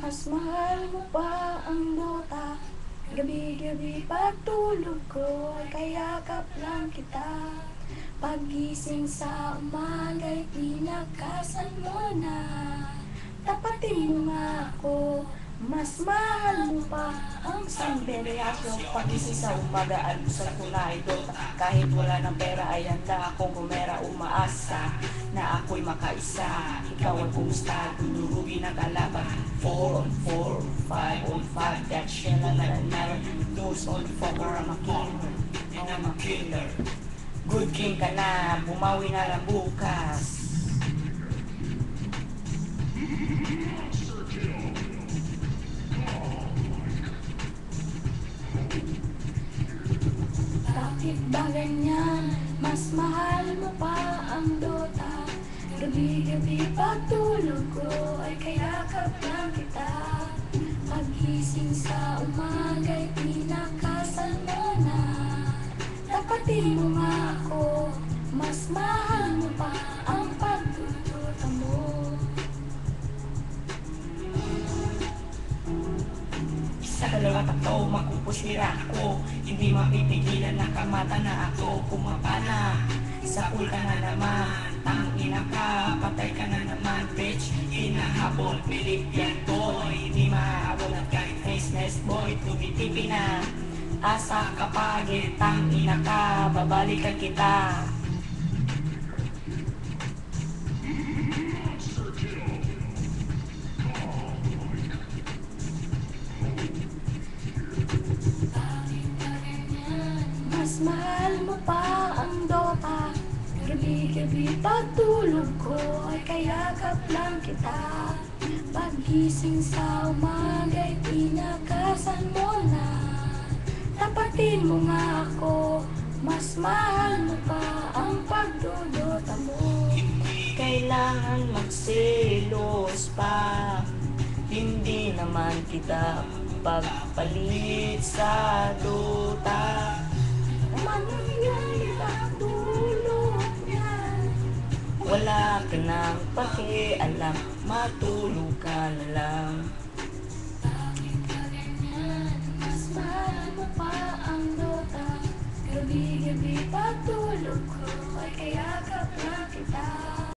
Mas mahal mo pa ang nota. Gabi-gabi pagtulog ko ay kayakap lang kita. Paggising sa umaga'y tinakasan mo na. Tapatin mo nga ako, mas mahal mo pa ang Sambereasyo, pagising sa umaga, almusal ko na ito. Kahit wala ng pera ay handa akong gumera, umaasa na ako'y makaisa. Ikaw ay kumusta, dudurugi na kalaban. 4 on 4, 5 on 5, that shell na naran. Those on 4, I'm a killer, and I'm a killer. Good king ka na, bumawi na lang bukas. Bakit ba ganyan? Mas mahal mo pa ang Dota. Gabi-gabi pagtulog ko ay kayakap lang kita. Pagising sa umaga'y tinakasan mo na. Tapatin mo nga ako, mas mahal mo pa ang pagdudota mo. Sa dalawa tatlo, makupusira ako. Hindi mapipigilan, nakamata na ako. Pumapana, sa pool ka na naman. Tangina ka, patay ka na naman. Bitch, hinahabol, Philipian boy. Hindi mahabol at kahit nice boy. Tumitipi na, asa ka pagit. Tangina ka, babalikan kita. Mas mahal mo pa ang Dota. Gabi-gabi pagtulog ko ay kayakap lang kita. Pagising sa umaga'y tinakasan mo na. Tapatin mo nga ako, mas mahal mo pa ang pagdudota mo. Hindi kailangan magselos pa. Hindi naman kita pagpalit sa Dota. Naman yung tulog yan. Wala ka nang pakialam, matulog ka na lang. Bakit ka ganyan? Mas mahal mo pa ang Dota. Gabi-gabi pagtulog ko ay kayakap lang kita.